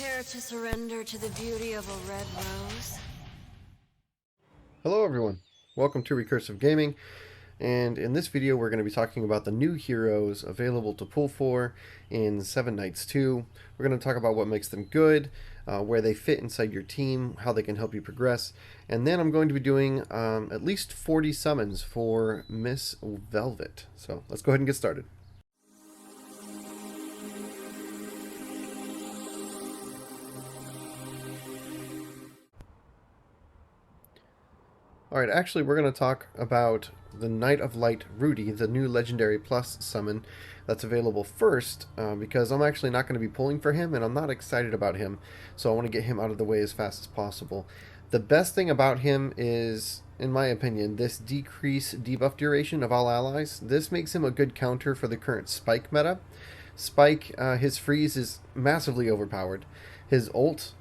Prepare to surrender to the beauty of a red rose. Hello everyone, welcome to Recursive Gaming, and in this video we're going to be talking about the new heroes available to pull for in Seven Knights 2. We're going to talk about what makes them good, where they fit inside your team, how they can help you progress, and then I'm going to be doing at least 40 summons for Miss Velvet. So let's go ahead and get started. Alright, actually we're going to talk about the Knight of Light Rudy, the new Legendary Plus summon that's available first, because I'm actually not going to be pulling for him, and I'm not excited about him, so I want to get him out of the way as fast as possible. The best thing about him is, in my opinion, this decrease debuff duration of all allies. This makes him a good counter for the current Spike meta. Spike, his freeze is massively overpowered. His ult,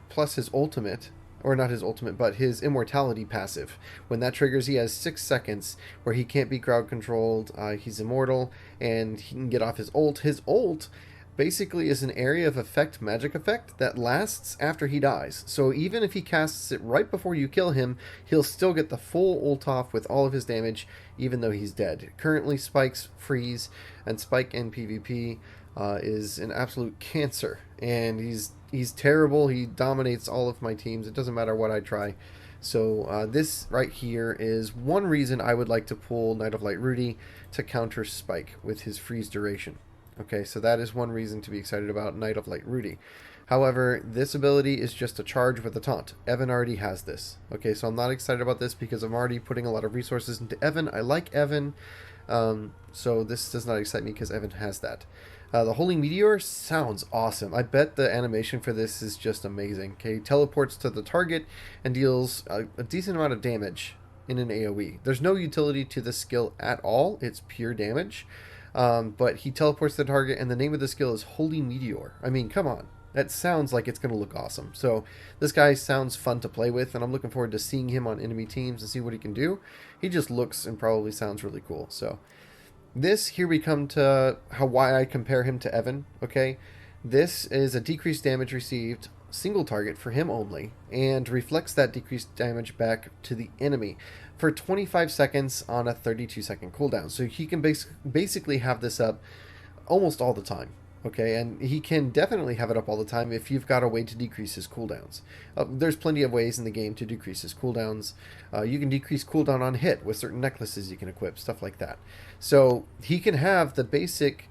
plus his ultimate, or not his ultimate, but his immortality passive. When that triggers, he has 6 seconds where he can't be crowd controlled, he's immortal, and he can get off his ult. His ult basically is an area of effect magic effect that lasts after he dies. So even if he casts it right before you kill him, he'll still get the full ult off with all of his damage, even though he's dead. Currently, Spike's freeze and Spike in PvP is an absolute cancer, and he's terrible. He dominates all of my teams. It doesn't matter what I try. So this right here is one reason I would like to pull Knight of Light Rudy to counter Spike with his freeze duration. Okay, so that is one reason to be excited about Knight of Light Rudy. However, this ability is just a charge with a taunt. Evan already has this. Okay, so I'm not excited about this because I'm already putting a lot of resources into Evan. I like Evan, so this does not excite me because Evan has that. The Holy Meteor sounds awesome. I bet the animation for this is just amazing. Okay, teleports to the target and deals a decent amount of damage in an AoE. There's no utility to this skill at all. It's pure damage. But he teleports to the target, and the name of the skill is Holy Meteor. I mean, come on. That sounds like it's going to look awesome. So this guy sounds fun to play with, and I'm looking forward to seeing him on enemy teams and see what he can do. He just looks and probably sounds really cool. So this, here we come to why I compare him to Evan, okay? This is a decreased damage received, single target for him only, and reflects that decreased damage back to the enemy for 25 seconds on a 32-second cooldown. So he can basically have this up almost all the time, okay? And he can definitely have it up all the time if you've got a way to decrease his cooldowns. There's plenty of ways in the game to decrease his cooldowns. You can decrease cooldown on hit with certain necklaces you can equip, stuff like that. So he can have the basic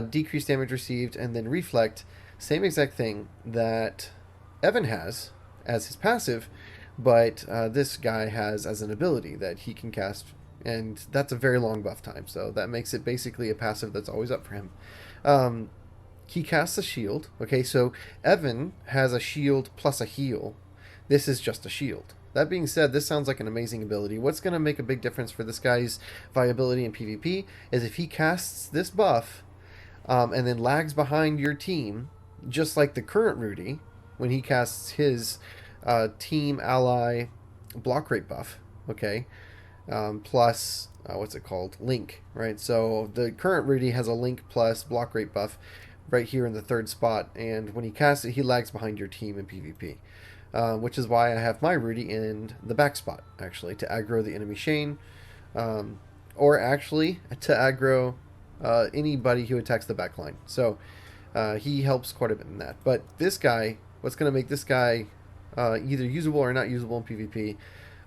decreased damage received and then reflect, same exact thing that Evan has as his passive, but this guy has as an ability that he can cast, and that's a very long buff time, so that makes it basically a passive that's always up for him. He casts a shield. Okay, so Evan has a shield plus a heal. This is just a shield. That being said, this sounds like an amazing ability. What's going to make a big difference for this guy's viability in PvP is if he casts this buff and then lags behind your team, just like the current Rudy, when he casts his team ally block rate buff, okay, plus, what's it called? Link, right? So the current Rudy has a link plus block rate buff right here in the third spot, and when he casts it, he lags behind your team in PvP. Which is why I have my Rudy in the back spot, actually, to aggro the enemy Shane, or actually to aggro anybody who attacks the back line. So he helps quite a bit in that. But this guy, what's going to make this guy either usable or not usable in PvP,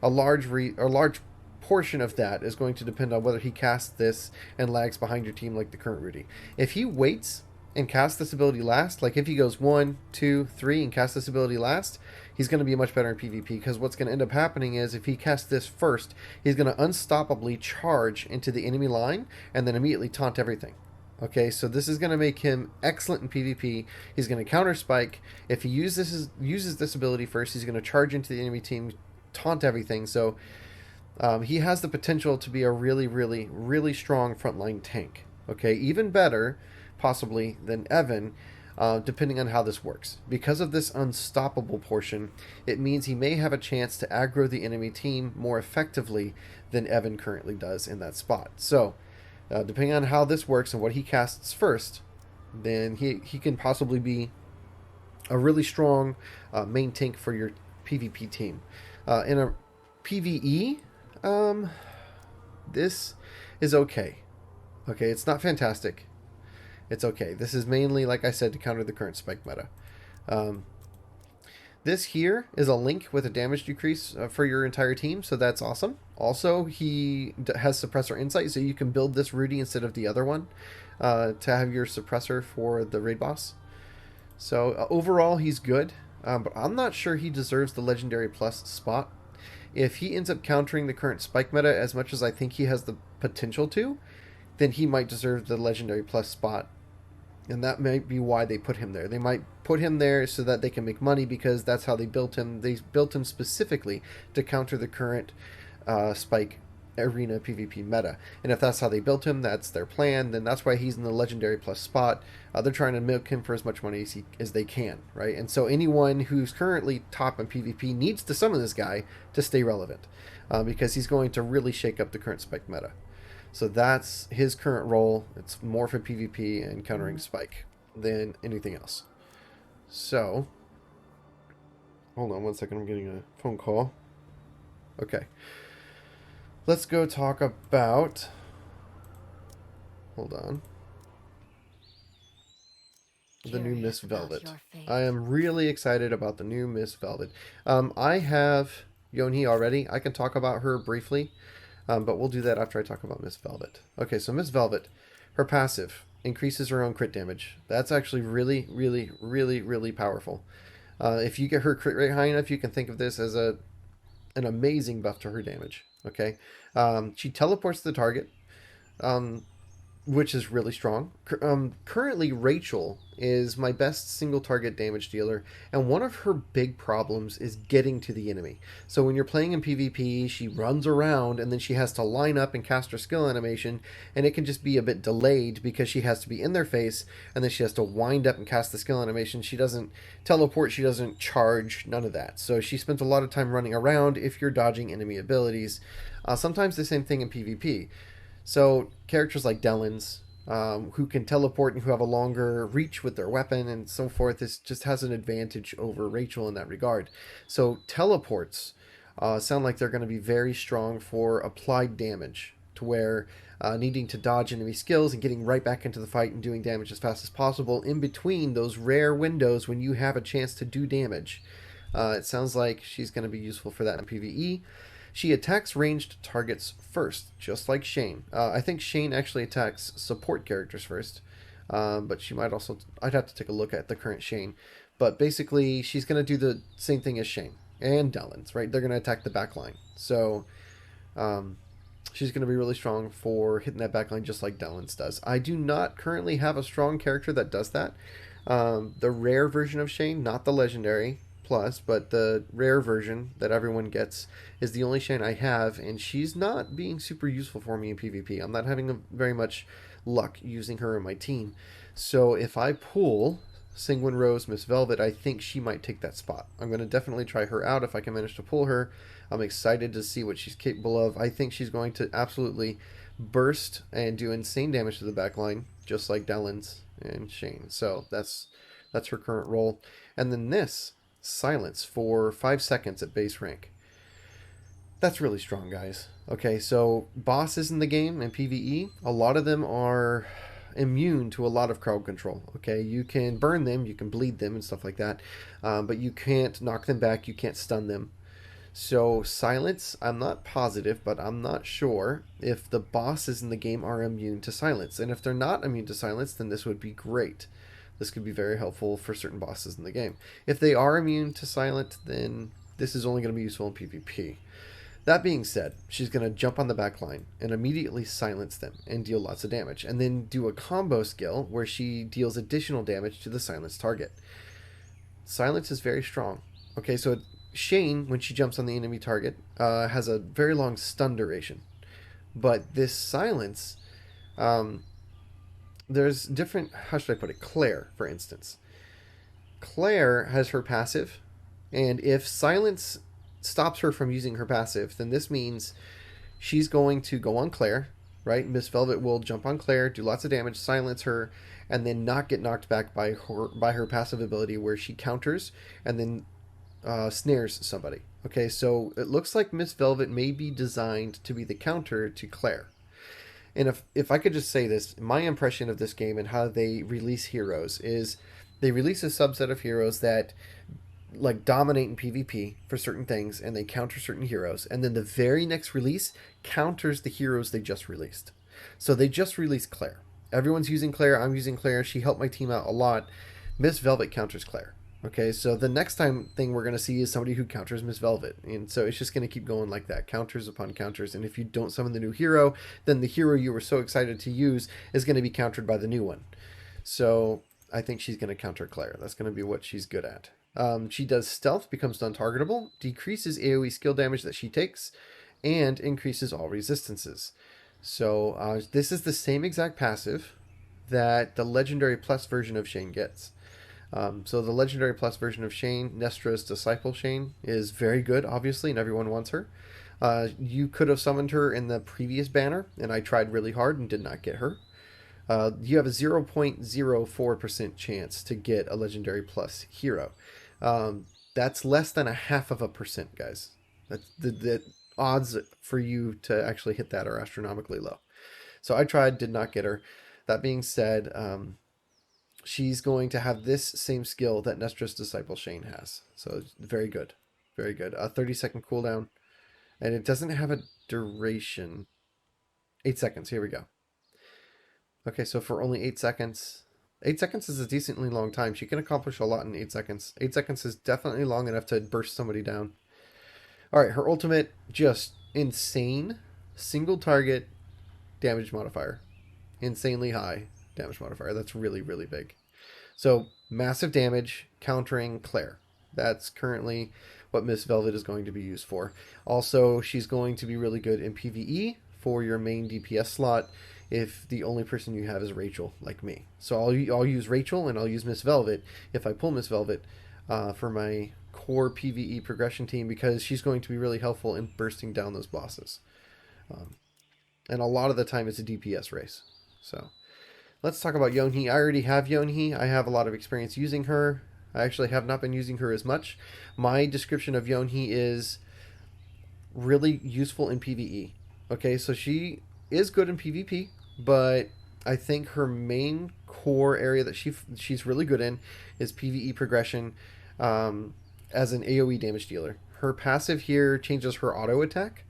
a large portion of that is going to depend on whether he casts this and lags behind your team like the current Rudy. If he waits and casts this ability last, like if he goes 1, 2, 3 and casts this ability last, he's going to be much better in PvP, because what's going to end up happening is if he casts this first, he's going to unstoppably charge into the enemy line and then immediately taunt everything. Okay, so this is going to make him excellent in PvP. He's going to counter Spike. If he uses this ability first, he's going to charge into the enemy team, taunt everything. So he has the potential to be a really, really, really strong frontline tank. Okay, even better possibly than Evan, depending on how this works. Because of this unstoppable portion, it means he may have a chance to aggro the enemy team more effectively than Evan currently does in that spot. So depending on how this works and what he casts first, then he can possibly be a really strong main tank for your PvP team. In a PvE, um, this is okay. Okay, it's not fantastic. It's okay. This is mainly, like I said, to counter the current spike meta. Um, this here is a link with a damage decrease for your entire team, so that's awesome. Also, he has suppressor insight, so you can build this Rudy instead of the other one to have your suppressor for the raid boss. So overall, he's good, but I'm not sure he deserves the Legendary Plus spot. If he ends up countering the current spike meta as much as I think he has the potential to, then he might deserve the Legendary Plus spot. And that might be why they put him there. They might put him there so that they can make money because that's how they built him. They built him specifically to counter the current spike arena PvP meta. And if that's how they built him, that's their plan, then that's why he's in the Legendary Plus spot. They're trying to milk him for as much money as they can, right? And so anyone who's currently top in PvP needs to summon this guy to stay relevant because he's going to really shake up the current spike meta. So that's his current role. It's more for PvP and countering spike than anything else. So, hold on one second. I'm getting a phone call. Okay. Let's go talk about... Hold on. The new Miss Velvet. I am really excited about the new Miss Velvet. I have Yonhi already. I can talk about her briefly. But we'll do that after I talk about Miss Velvet. Okay, so Miss Velvet, her passive increases her own crit damage. That's actually really, really, really, really powerful. If you get her crit rate high enough, you can think of this as an amazing buff to her damage. Okay, she teleports to the target, which is really strong. Currently, Rachel is my best single target damage dealer, and one of her big problems is getting to the enemy. So when you're playing in PvP, she runs around, and then she has to line up and cast her skill animation, and it can just be a bit delayed because she has to be in their face, and then she has to wind up and cast the skill animation. She doesn't teleport, she doesn't charge, none of that. So she spends a lot of time running around if you're dodging enemy abilities. Sometimes the same thing in PvP. So characters like Delins, who can teleport and who have a longer reach with their weapon and so forth, this just has an advantage over Rachel in that regard. So teleports sound like they're going to be very strong for applied damage, to where needing to dodge enemy skills and getting right back into the fight and doing damage as fast as possible in between those rare windows when you have a chance to do damage. It sounds like she's going to be useful for that in PvE. She attacks ranged targets first, just like Shane. I think Shane actually attacks support characters first, but she might also... I'd have to take a look at the current Shane. But basically, she's going to do the same thing as Shane and Delins, right? They're going to attack the backline. So she's going to be really strong for hitting that backline just like Delins does. I do not currently have a strong character that does that. The rare version of Shane, not the legendary plus, but the rare version that everyone gets is the only Shane I have, and she's not being super useful for me in PvP. I'm not having very much luck using her in my team. So if I pull Sanguine Rose Miss Velvet, I think she might take that spot. I'm going to definitely try her out if I can manage to pull her. I'm excited to see what she's capable of. I think she's going to absolutely burst and do insane damage to the backline, just like Delins and Shane. So that's her current role. And then this silence for 5 seconds at base rank. That's really strong, guys. Okay, so bosses in the game and PvE, a lot of them are immune to a lot of crowd control. Okay, you can burn them, you can bleed them and stuff like that, but you can't knock them back, you can't stun them. So silence, I'm not positive, but I'm not sure if the bosses in the game are immune to silence. And if they're not immune to silence, then this would be great. This could be very helpful for certain bosses in the game. If they are immune to silent, then this is only going to be useful in PvP. That being said, she's going to jump on the back line and immediately silence them and deal lots of damage. And then do a combo skill where she deals additional damage to the silenced target. Silence is very strong. Okay, so Shane, when she jumps on the enemy target, has a very long stun duration. But this silence... there's different, how should I put it? Claire, for instance. Claire has her passive, and if silence stops her from using her passive, then this means she's going to go on Claire, right? Miss Velvet will jump on Claire, do lots of damage, silence her, and then not get knocked back by her passive ability where she counters and then snares somebody. Okay, so it looks like Miss Velvet may be designed to be the counter to Claire. And if I could just say this, my impression of this game and how they release heroes is they release a subset of heroes that like dominate in PvP for certain things and they counter certain heroes, and then the very next release counters the heroes they just released. So they just released Claire. Everyone's using Claire, I'm using Claire, she helped my team out a lot. Miss Velvet counters Claire. Okay, so the next time thing we're going to see is somebody who counters Miss Velvet. And so it's just going to keep going like that, counters upon counters. And if you don't summon the new hero, then the hero you were so excited to use is going to be countered by the new one. So I think she's going to counter Claire. That's going to be what she's good at. She does stealth, becomes non-targetable, decreases AoE skill damage that she takes, and increases all resistances. So this is the same exact passive that the Legendary Plus version of Shane gets. So the Legendary Plus version of Shane, Nestra's Disciple Shane, is very good, obviously, and everyone wants her. You could have summoned her in the previous banner, and I tried really hard and did not get her. You have a 0.04% chance to get a Legendary Plus hero. That's less than a half of a percent, guys. That's the odds for you to actually hit that are astronomically low. So I tried, did not get her. That being said, she's going to have this same skill that Nestra's Disciple Shane has. So very good. Very good. A 30-second cooldown. And it doesn't have a duration. 8 seconds. Here we go. Okay, so for only 8 seconds. 8 seconds is a decently long time. She can accomplish a lot in 8 seconds. 8 seconds is definitely long enough to burst somebody down. Alright, her ultimate, just insane. Single target damage modifier. Insanely high damage modifier. That's really, really big. So, massive damage countering Claire. That's currently what Miss Velvet is going to be used for. Also, she's going to be really good in PvE for your main DPS slot if the only person you have is Rachel, like me. So I'll use Rachel and I'll use Miss Velvet if I pull Miss Velvet for my core PvE progression team, because she's going to be really helpful in bursting down those bosses. And a lot of the time it's a DPS race. So let's talk about Yonhee. I already have Yonhee. I have a lot of experience using her. I actually have not been using her as much. My description of Yonhee is really useful in PvE. Okay, so she is good in PvP, but I think her main core area that she's really good in is PvE progression as an AoE damage dealer. Her passive here changes her auto attack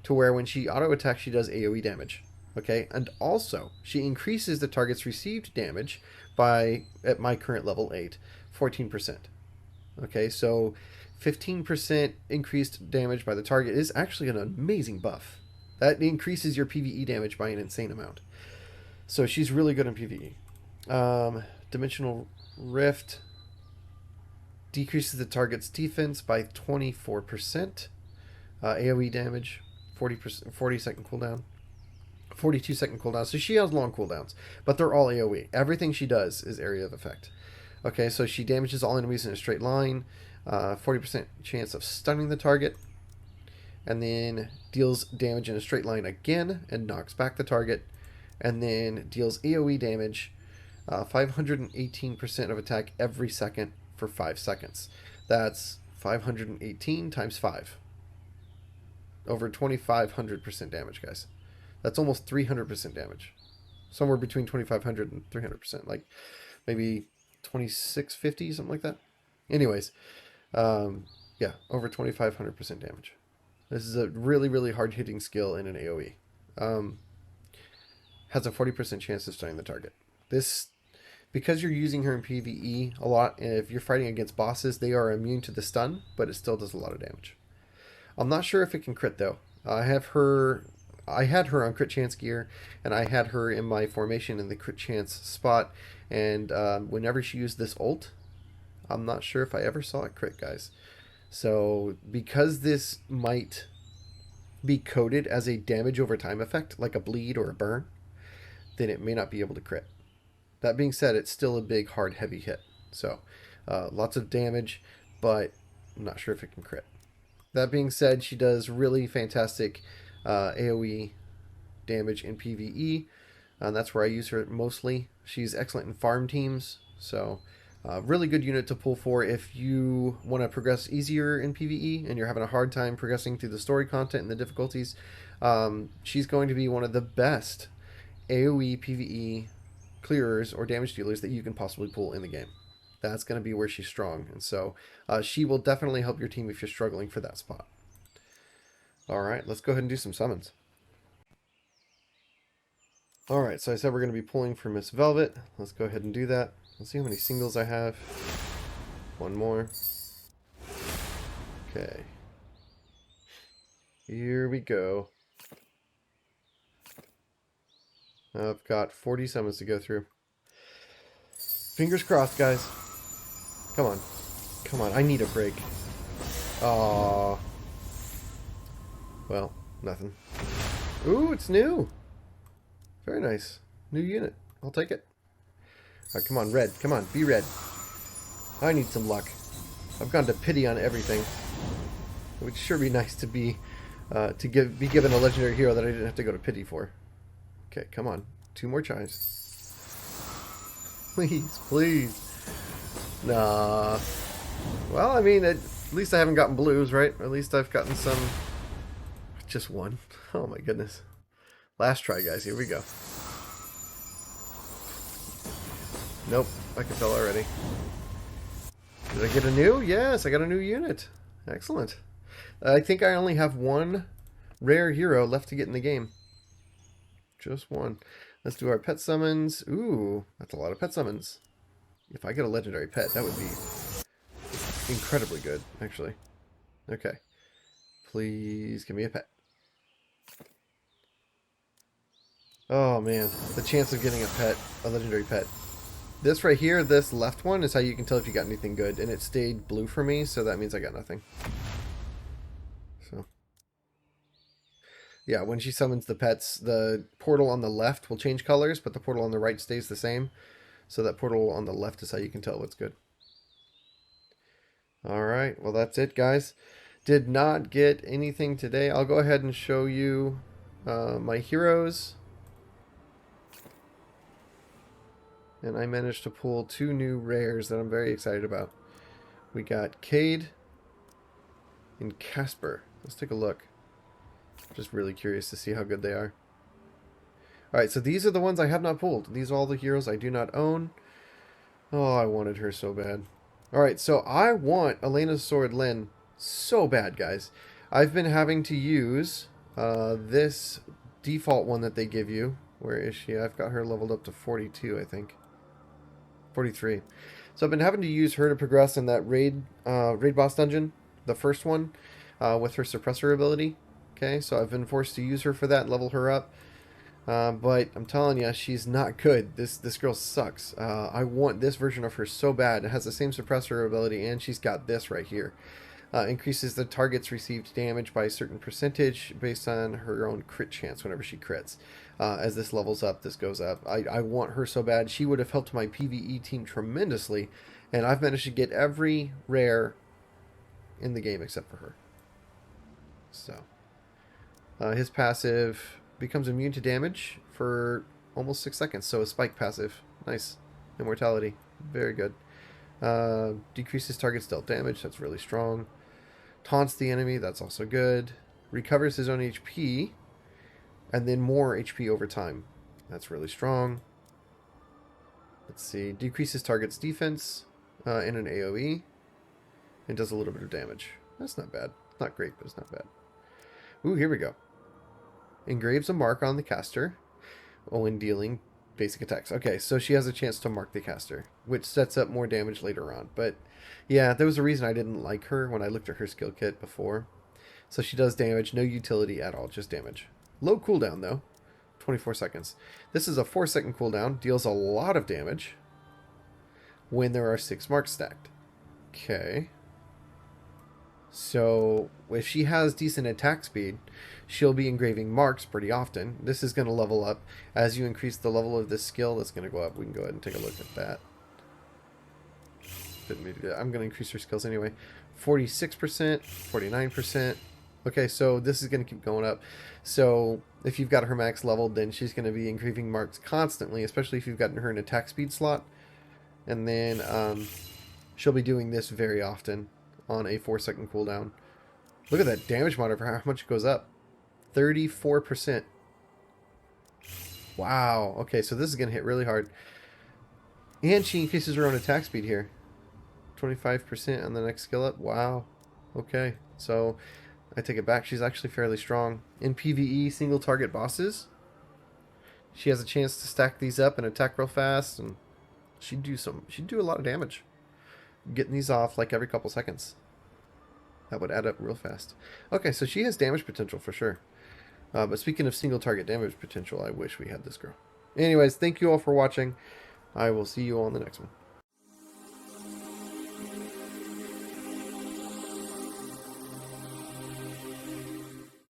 to where when she auto attacks, she does AoE damage. Okay, and also she increases the target's received damage by, at my current level 8, 14%. Okay, so 15% increased damage by the target is actually an amazing buff. That increases your PvE damage by an insane amount. So she's really good in PvE. Dimensional Rift decreases the target's defense by 24%. AoE damage, 40%, 40-second cooldown. 42-second cooldown. So she has long cooldowns, but they're all AoE. Everything she does is area of effect. Okay, so she damages all enemies in a straight line. 40% chance of stunning the target. And then deals damage in a straight line again and knocks back the target. And then deals AoE damage, 518% of attack every second for 5 seconds. That's 518 times 5. Over 2,500% damage, guys. That's almost 300% damage. Somewhere between 2,500 and 300%. Like maybe 2,650, something like that. Anyways, yeah, over 2,500% damage. This is a really, really hard-hitting skill in an AoE. Has a 40% chance of stunning the target. This, because you're using her in PvE a lot, and if you're fighting against bosses, they are immune to the stun, but it still does a lot of damage. I'm not sure if it can crit, though. I had her on crit chance gear, and I had her in my formation in the crit chance spot, and whenever she used this ult, I'm not sure if I ever saw it crit, guys. So because this might be coded as a damage over time effect, like a bleed or a burn, then it may not be able to crit. That being said, it's still a big, hard, heavy hit. So lots of damage, but I'm not sure if it can crit. That being said, she does really fantastic AoE damage in PvE. That's where I use her mostly. She's excellent in farm teams, so really good unit to pull for if you want to progress easier in PvE and you're having a hard time progressing through the story content and the difficulties. She's going to be one of the best AoE PvE clearers or damage dealers that you can possibly pull in the game. That's going to be where she's strong, and so she will definitely help your team if you're struggling for that spot. Alright, let's go ahead and do some summons. Alright, so I said we're going to be pulling for Miss Velvet. Let's go ahead and do that. Let's see how many singles I have. One more. Okay. Here we go. I've got 40 summons to go through. Fingers crossed, guys. Come on. Come on, I need a break. Aww. Well, nothing. Ooh, it's new. Very nice. New unit. I'll take it. Alright, come on, red. Come on, be red. I need some luck. I've gone to pity on everything. It would sure be nice to be given a legendary hero that I didn't have to go to pity for. Okay, come on. 2 more chives. Please, please. Nah. Well, I mean, at least I haven't gotten blues, right? At least I've gotten some... Just one. Oh my goodness. Last try, guys. Here we go. Nope. I can tell already. Did I get a new? Yes, I got a new unit. Excellent. I think I only have one rare hero left to get in the game. Just one. Let's do our pet summons. Ooh, that's a lot of pet summons. If I get a legendary pet, that would be incredibly good, actually. Okay. Please give me a pet. Oh man, the chance of getting a pet, a legendary pet. This right here, this left one, is how you can tell if you got anything good. And it stayed blue for me, so that means I got nothing. So. Yeah, when she summons the pets, the portal on the left will change colors, but the portal on the right stays the same. So that portal on the left is how you can tell what's good. Alright, well that's it, guys. Did not get anything today. I'll go ahead and show you my heroes. And I managed to pull 2 new rares that I'm very excited about. We got Cade and Casper. Let's take a look. Just really curious to see how good they are. Alright, so these are the ones I have not pulled. These are all the heroes I do not own. Oh, I wanted her so bad. Alright, so I want Elena's Sword Lyn so bad, guys. I've been having to use this default one that they give you. Where is she? I've got her leveled up to 42, I think. 43. So I've been having to use her to progress in that raid boss dungeon, the first one, with her suppressor ability. Okay, so I've been forced to use her for that and level her up. But I'm telling you, she's not good. This girl sucks. I want this version of her so bad. It has the same suppressor ability, and she's got this right here. Increases the target's received damage by a certain percentage based on her own crit chance whenever she crits. As this levels up, this goes up. I want her so bad. She would have helped my PvE team tremendously, and I've managed to get every rare in the game except for her. So, his passive becomes immune to damage for almost 6 seconds. So a spike passive. Nice. Immortality. Very good. Decreases target's dealt damage. That's really strong. Taunts the enemy. That's also good. Recovers his own HP. And then more HP over time. That's really strong. Let's see. Decreases target's defense in an AoE. And does a little bit of damage. That's not bad. Not great, but it's not bad. Ooh, here we go. Engraves a mark on the caster when dealing basic attacks. Okay, so she has a chance to mark the caster, which sets up more damage later on. But yeah, there was a reason I didn't like her when I looked at her skill kit before. So she does damage, no utility at all, just damage. Low cooldown though, 24 seconds. This is a 4-second cooldown, deals a lot of damage when there are 6 marks stacked. Okay. So if she has decent attack speed, she'll be engraving marks pretty often. This is going to level up. As you increase the level of this skill, that's going to go up. We can go ahead and take a look at that. I'm going to increase her skills anyway. 46%, 49%. Okay, so this is going to keep going up. So if you've got her max leveled, then she's going to be increasing marks constantly, especially if you've gotten her an attack speed slot. And then she'll be doing this very often on a 4-second cooldown. Look at that damage monitor for how much it goes up. 34%. Wow. Okay, so this is going to hit really hard. And she increases her own attack speed here. 25% on the next skill up. Wow. Okay, so I take it back. She's actually fairly strong. In PvE single target bosses, she has a chance to stack these up and attack real fast, and she'd do a lot of damage. Getting these off like every couple seconds. That would add up real fast. Okay, so she has damage potential for sure. But speaking of single target damage potential, I wish we had this girl. Anyways, thank you all for watching. I will see you all in the next one.